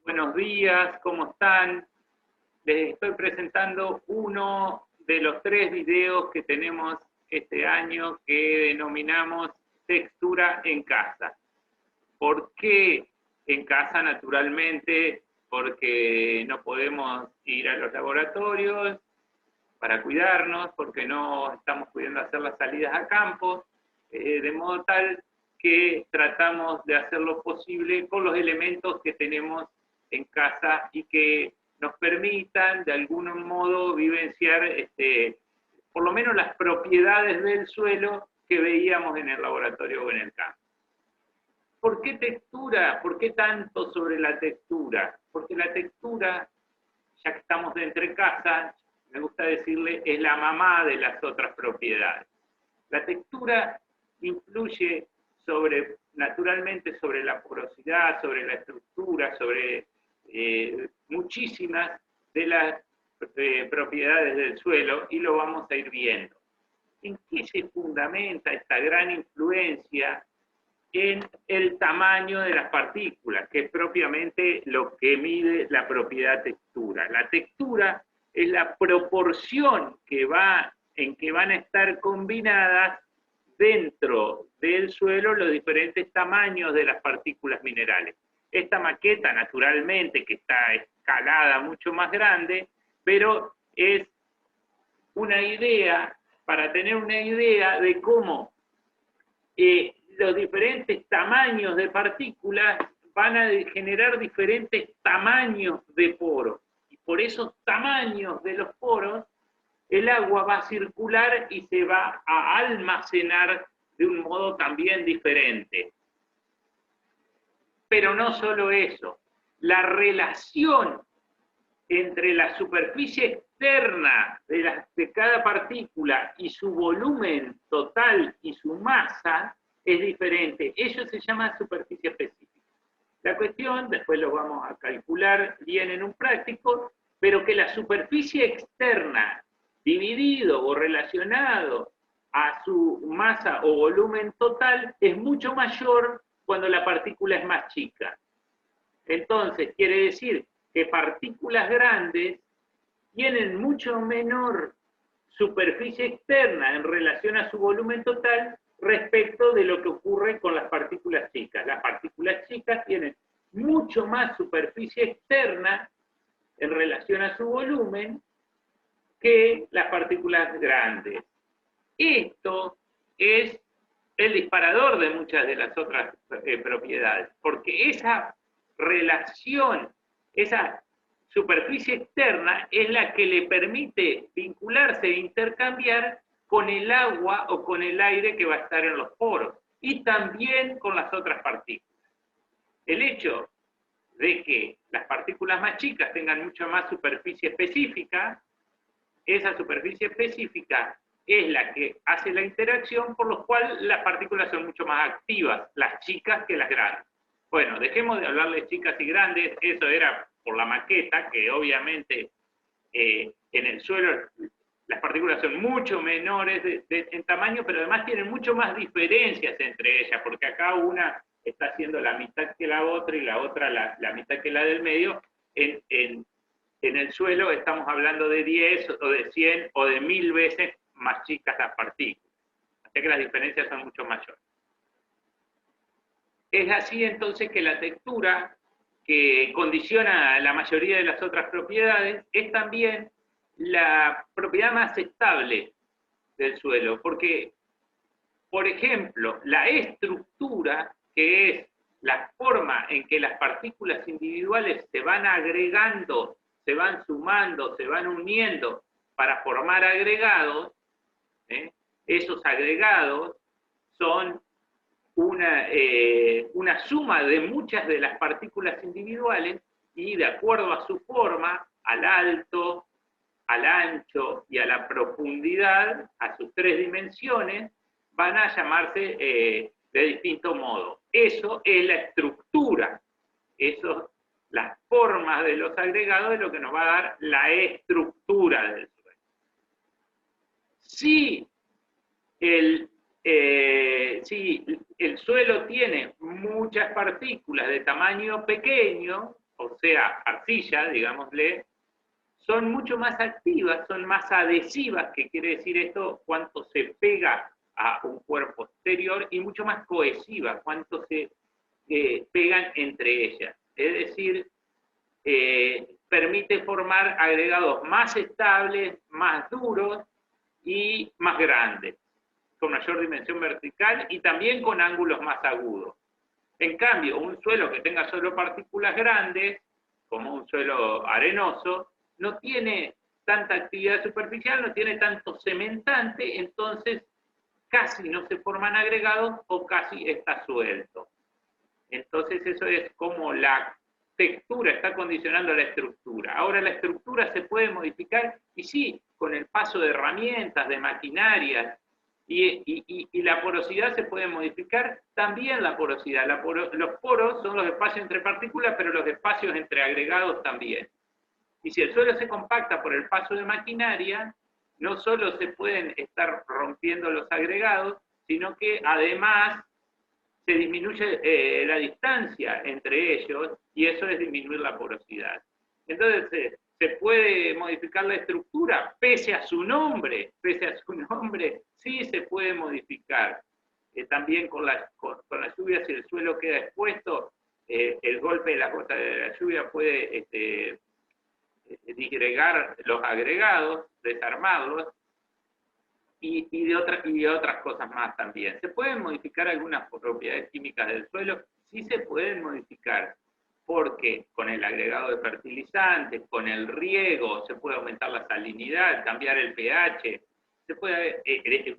Buenos días, ¿cómo están? Les estoy presentando uno de los 3 videos que tenemos este año que denominamos Textura en Casa. ¿Por qué en casa? Naturalmente, porque no podemos ir a los laboratorios para cuidarnos, porque no estamos pudiendo hacer las salidas a campo, de modo tal que tratamos de hacer lo posible con los elementos que tenemos en casa y que nos permitan de algún modo vivenciar por lo menos las propiedades del suelo que veíamos en el laboratorio o en el campo. ¿Por qué textura? ¿Por qué tanto sobre la textura? Porque la textura, ya que estamos de entre casa, me gusta decirle, es la mamá de las otras propiedades. La textura influye naturalmente sobre la porosidad, sobre la estructura, sobre muchísimas de las propiedades del suelo, y lo vamos a ir viendo. ¿En qué se fundamenta esta gran influencia? En el tamaño de las partículas, que es propiamente lo que mide la propiedad textura. La textura es la proporción en que van a estar combinadas dentro del suelo los diferentes tamaños de las partículas minerales. Esta maqueta, naturalmente, que está escalada mucho más grande, pero es una idea, para tener una idea de cómo los diferentes tamaños de partículas van a generar diferentes tamaños de poros. Y por esos tamaños de los poros, el agua va a circular y se va a almacenar de un modo también diferente. Pero no solo eso, la relación entre la superficie externa de cada partícula y su volumen total y su masa es diferente. Eso se llama superficie específica. La cuestión, después lo vamos a calcular bien en un práctico, pero que la superficie externa dividido o relacionado a su masa o volumen total es mucho mayor cuando la partícula es más chica. Entonces, quiere decir que partículas grandes tienen mucho menor superficie externa en relación a su volumen total respecto de lo que ocurre con las partículas chicas. Las partículas chicas tienen mucho más superficie externa en relación a su volumen que las partículas grandes. Esto es el disparador de muchas de las otras propiedades, porque esa relación, esa superficie externa es la que le permite vincularse e intercambiar con el agua o con el aire que va a estar en los poros, y también con las otras partículas. El hecho de que las partículas más chicas tengan mucha más superficie específica, esa superficie específica es la que hace la interacción, por lo cual las partículas son mucho más activas, las chicas que las grandes. Bueno, dejemos de hablar de chicas y grandes, eso era por la maqueta, que obviamente en el suelo las partículas son mucho menores en tamaño, pero además tienen mucho más diferencias entre ellas, porque acá una está haciendo la mitad que la otra y la otra la mitad que la del medio. En el suelo estamos hablando de 10 o de 100 o de 1000 veces más chicas las partículas. Así que las diferencias son mucho mayores. Es así entonces que la textura, que condiciona la mayoría de las otras propiedades, es también la propiedad más estable del suelo, porque, por ejemplo, la estructura, que es la forma en que las partículas individuales se van agregando, se van sumando, se van uniendo para formar agregados, esos agregados son una suma de muchas de las partículas individuales, y de acuerdo a su forma, al alto, al ancho y a la profundidad, a sus 3 dimensiones, van a llamarse de distinto modo. Eso es la estructura, eso, las formas de los agregados es lo que nos va a dar la estructura del suelo. Si el suelo tiene muchas partículas de tamaño pequeño, o o sea, arcilla, digámosle, son mucho más activas, son más adhesivas, que quiere decir esto, cuánto se pega a un cuerpo exterior, y mucho más cohesivas, cuánto se pegan entre ellas. Es decir, permite formar agregados más estables, más duros y más grandes, con mayor dimensión vertical y también con ángulos más agudos. En cambio, un suelo que tenga solo partículas grandes, como un suelo arenoso, no tiene tanta actividad superficial, no tiene tanto cementante, entonces casi no se forman agregados o casi está suelto. Entonces eso es como la textura está condicionando la estructura. Ahora la estructura se puede modificar, y sí, con el paso de herramientas, de maquinarias, y la porosidad se puede modificar, también la porosidad. Los poros son los espacios entre partículas, pero los espacios entre agregados también. Y si el suelo se compacta por el paso de maquinaria, no solo se pueden estar rompiendo los agregados, sino que además se disminuye la distancia entre ellos, y eso es disminuir la porosidad. Entonces, ¿se puede modificar la estructura pese a su nombre? Pese a su nombre, sí se puede modificar. También con las lluvias, si el suelo queda expuesto, el golpe de las gotas de la lluvia puede disgregar los agregados, desarmarlos, y de otras cosas más también. ¿Se pueden modificar algunas propiedades químicas del suelo? Sí se pueden modificar, porque con el agregado de fertilizantes, con el riego, se puede aumentar la salinidad, cambiar el pH, se puede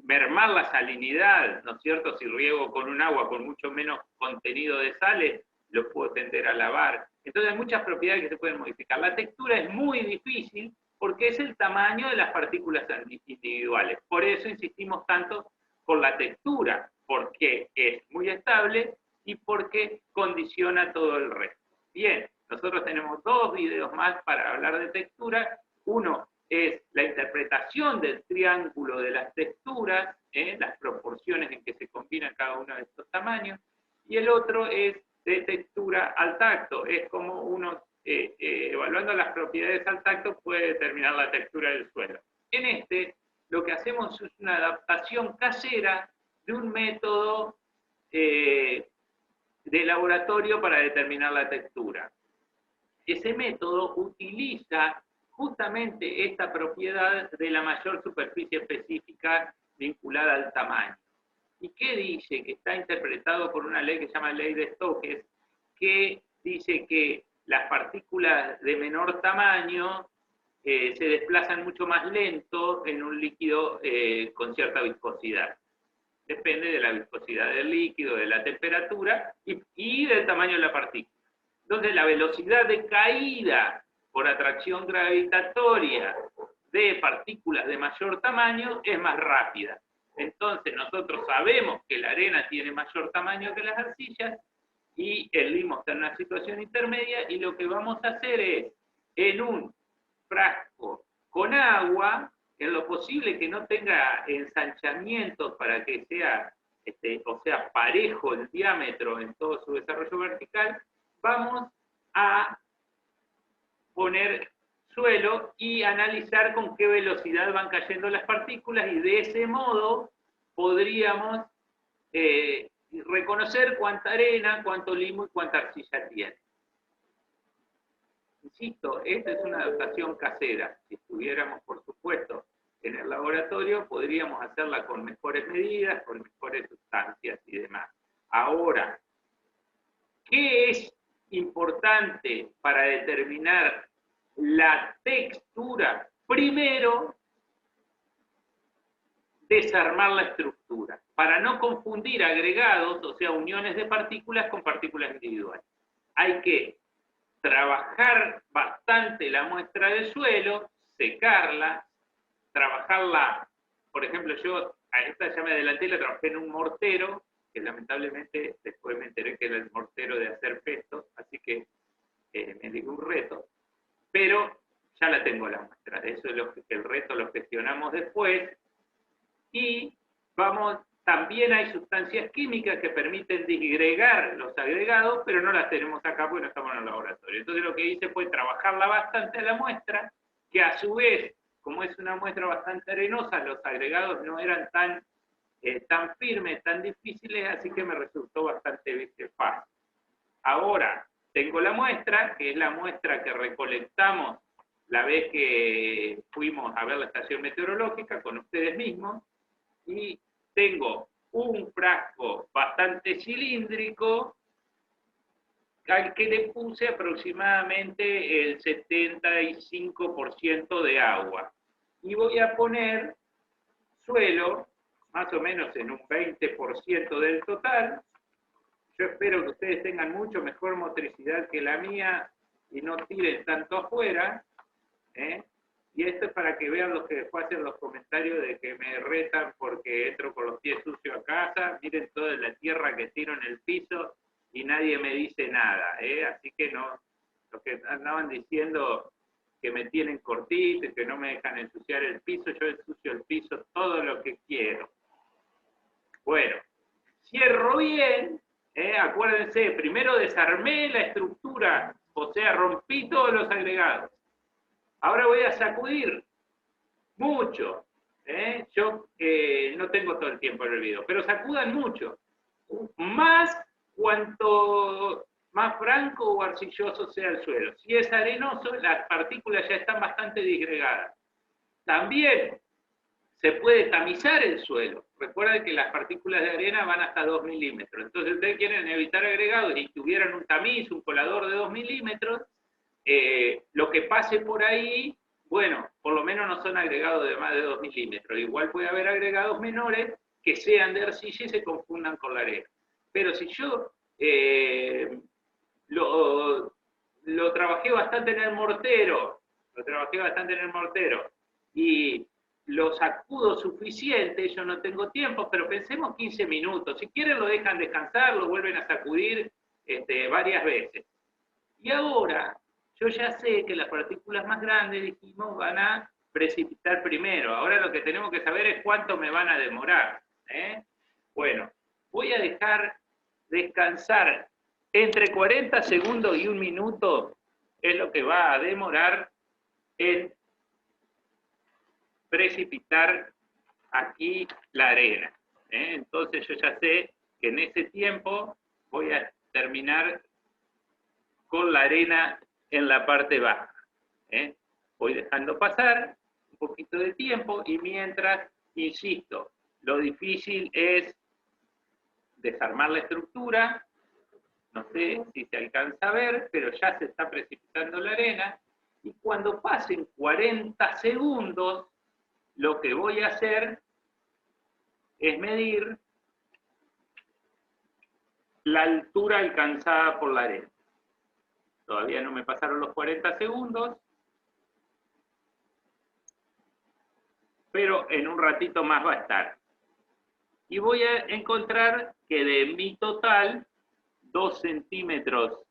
mermar la salinidad, ¿no es cierto? Si riego con un agua con mucho menos contenido de sales, lo puedo tender a lavar. Entonces hay muchas propiedades que se pueden modificar. La textura es muy difícil, porque es el tamaño de las partículas individuales. Por eso insistimos tanto con la textura, porque es muy estable y porque condiciona todo el resto. Bien, nosotros tenemos 2 videos más para hablar de textura. Uno es la interpretación del triángulo de las texturas, las proporciones en que se combinan cada uno de estos tamaños, y el otro es de textura al tacto. Es como uno evaluando las propiedades al tacto puede determinar la textura del suelo. En este, lo que hacemos es una adaptación casera de un método de laboratorio para determinar la textura. Ese método utiliza justamente esta propiedad de la mayor superficie específica vinculada al tamaño. ¿Y qué dice? Que está interpretado por una ley que se llama ley de Stokes, que dice que las partículas de menor tamaño se desplazan mucho más lento en un líquido con cierta viscosidad. Depende de la viscosidad del líquido, de la temperatura y del tamaño de la partícula. Entonces, la velocidad de caída por atracción gravitatoria de partículas de mayor tamaño es más rápida. Entonces, nosotros sabemos que la arena tiene mayor tamaño que las arcillas, y el limo está en una situación intermedia, y lo que vamos a hacer es, en un frasco con agua, en lo posible que no tenga ensanchamientos para que sea, o sea, parejo el diámetro en todo su desarrollo vertical, vamos a poner suelo y analizar con qué velocidad van cayendo las partículas, y de ese modo podríamos reconocer cuánta arena, cuánto limo y cuánta arcilla tiene. Insisto, esta es una adaptación casera. Si estuviéramos, por supuesto, en el laboratorio, podríamos hacerla con mejores medidas, con mejores sustancias y demás. Ahora, ¿qué es importante para determinar la textura? Primero, desarmar la estructura, para no confundir agregados, o sea, uniones de partículas con partículas individuales. Hay que trabajar bastante la muestra de suelo, secarla, trabajarla. Por ejemplo, yo a esta ya me adelanté, la trabajé en un mortero, que lamentablemente después me enteré que era el mortero de hacer pesto, así que me dio un reto, pero ya la tengo la muestra. Eso es el reto lo gestionamos después, y vamos También hay sustancias químicas que permiten disgregar los agregados, pero no las tenemos acá porque no estamos en el laboratorio. Entonces lo que hice fue trabajarla bastante a la muestra, que a su vez, como es una muestra bastante arenosa, los agregados no eran tan firmes, tan difíciles, así que me resultó bastante fácil. Ahora, tengo la muestra, que es la muestra que recolectamos la vez que fuimos a ver la estación meteorológica con ustedes mismos, y tengo un frasco bastante cilíndrico al que le puse aproximadamente el 75% de agua. Y voy a poner suelo, más o menos en un 20% del total. Yo espero que ustedes tengan mucho mejor motricidad que la mía y no tiren tanto afuera, ¿eh? Y esto es para que vean los que después hacen los comentarios de que me retan porque entro con los pies sucios a casa. Miren toda la tierra que tiro en el piso y nadie me dice nada, ¿eh? Así que no, los que andaban diciendo que me tienen cortito y que no me dejan ensuciar el piso, yo ensucio el piso todo lo que quiero. Bueno, cierro bien, acuérdense, primero desarmé la estructura, o sea, rompí todos los agregados. Ahora voy a sacudir mucho. Yo no tengo todo el tiempo en el video, pero sacudan mucho. Más cuanto más franco o arcilloso sea el suelo. Si es arenoso, las partículas ya están bastante disgregadas. También se puede tamizar el suelo. Recuerden que las partículas de arena van hasta 2 milímetros. Entonces, si ustedes quieren evitar agregados y tuvieran un tamiz, un colador de 2 milímetros, lo que pase por ahí, bueno, por lo menos no son agregados de más de 2 milímetros. Igual puede haber agregados menores que sean de arcilla y se confundan con la arena. Pero si yo lo trabajé bastante en el mortero, y lo sacudo suficiente, yo no tengo tiempo, pero pensemos 15 minutos. Si quieren lo dejan descansar, lo vuelven a sacudir varias veces. Y ahora, yo ya sé que las partículas más grandes, dijimos, van a precipitar primero. Ahora lo que tenemos que saber es cuánto me van a demorar. Bueno, voy a dejar descansar entre 40 segundos y 1 minuto, es lo que va a demorar en precipitar aquí la arena. Entonces yo ya sé que en ese tiempo voy a terminar con la arena en la parte baja. Voy dejando pasar un poquito de tiempo y mientras, insisto, lo difícil es desarmar la estructura. No sé si se alcanza a ver, pero ya se está precipitando la arena. Y cuando pasen 40 segundos, lo que voy a hacer es medir la altura alcanzada por la arena. Todavía no me pasaron los 40 segundos, pero en un ratito más va a estar. Y voy a encontrar que de mi total, 2 centímetros,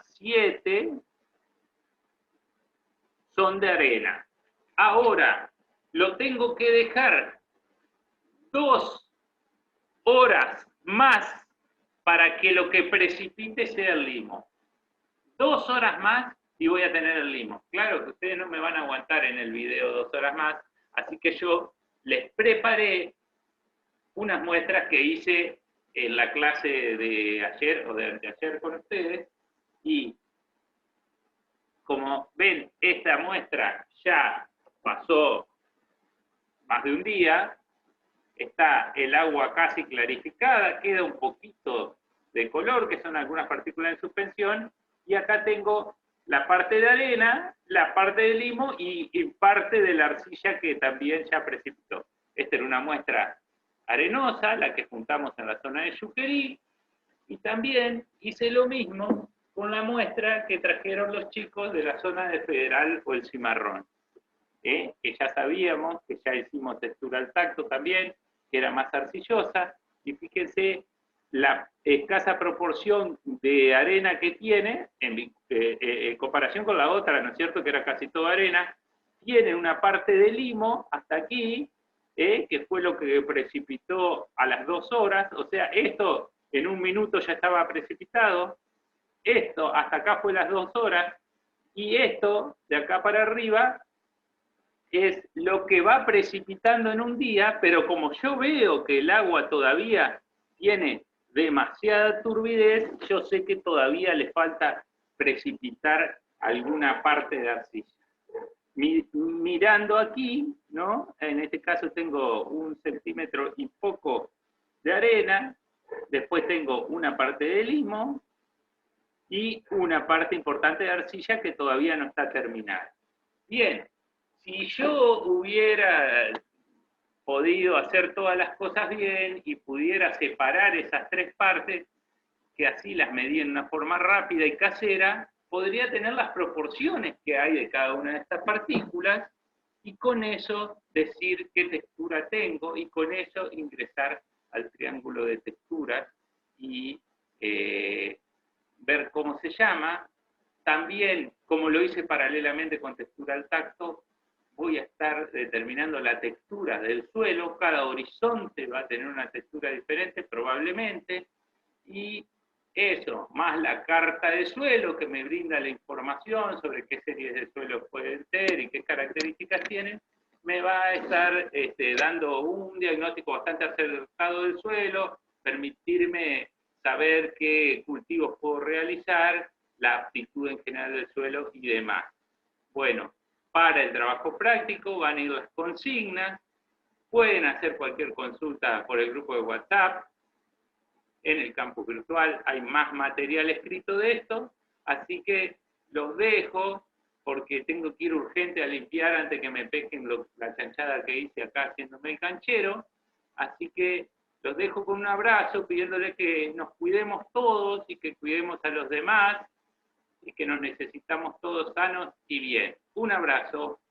7 son de arena. Ahora, lo tengo que dejar 2 horas más para que lo que precipite sea el limo. 2 horas más y voy a tener el limo. Claro que ustedes no me van a aguantar en el video 2 horas más, así que yo les preparé unas muestras que hice en la clase de ayer o de anteayer con ustedes, y como ven, esta muestra ya pasó más de un día, está el agua casi clarificada, queda un poquito de color, que son algunas partículas en suspensión, y acá tengo la parte de arena, la parte de limo y parte de la arcilla que también ya precipitó. Esta era una muestra arenosa, la que juntamos en la zona de Yuquerí, y también hice lo mismo con la muestra que trajeron los chicos de la zona de Federal o el Cimarrón, que ya sabíamos, que ya hicimos textura al tacto también, que era más arcillosa, y fíjense la escasa proporción de arena que tiene, en comparación con la otra, ¿no es cierto?, que era casi toda arena, tiene una parte de limo hasta aquí, que fue lo que precipitó a las 2 horas, o sea, esto en un minuto ya estaba precipitado, esto hasta acá fue las 2 horas, y esto de acá para arriba es lo que va precipitando en un día, pero como yo veo que el agua todavía tiene demasiada turbidez, yo sé que todavía le falta precipitar alguna parte de arcilla. Mirando aquí, ¿no? En este caso tengo 1,5 centímetros de arena, después tengo una parte de limo y una parte importante de arcilla que todavía no está terminada. Bien, si yo hubiera podido hacer todas las cosas bien y pudiera separar esas 3 partes, que así las medí en una forma rápida y casera, podría tener las proporciones que hay de cada una de estas partículas y con eso decir qué textura tengo y con eso ingresar al triángulo de texturas y ver cómo se llama. También, como lo hice paralelamente con textura al tacto, voy a estar determinando la textura del suelo. Cada horizonte va a tener una textura diferente probablemente. Y eso, más la carta de suelo que me brinda la información sobre qué series de suelos pueden ser y qué características tienen, me va a estar dando un diagnóstico bastante acertado del suelo, permitirme saber qué cultivos puedo realizar, la aptitud en general del suelo y demás. Bueno, para el trabajo práctico van a ir las consignas, pueden hacer cualquier consulta por el grupo de WhatsApp, en el campus virtual hay más material escrito de esto, así que los dejo porque tengo que ir urgente a limpiar antes que me pesquen la chanchada que hice acá haciéndome el canchero, así que los dejo con un abrazo pidiéndole que nos cuidemos todos y que cuidemos a los demás y que nos necesitamos todos sanos y bien. Un abrazo.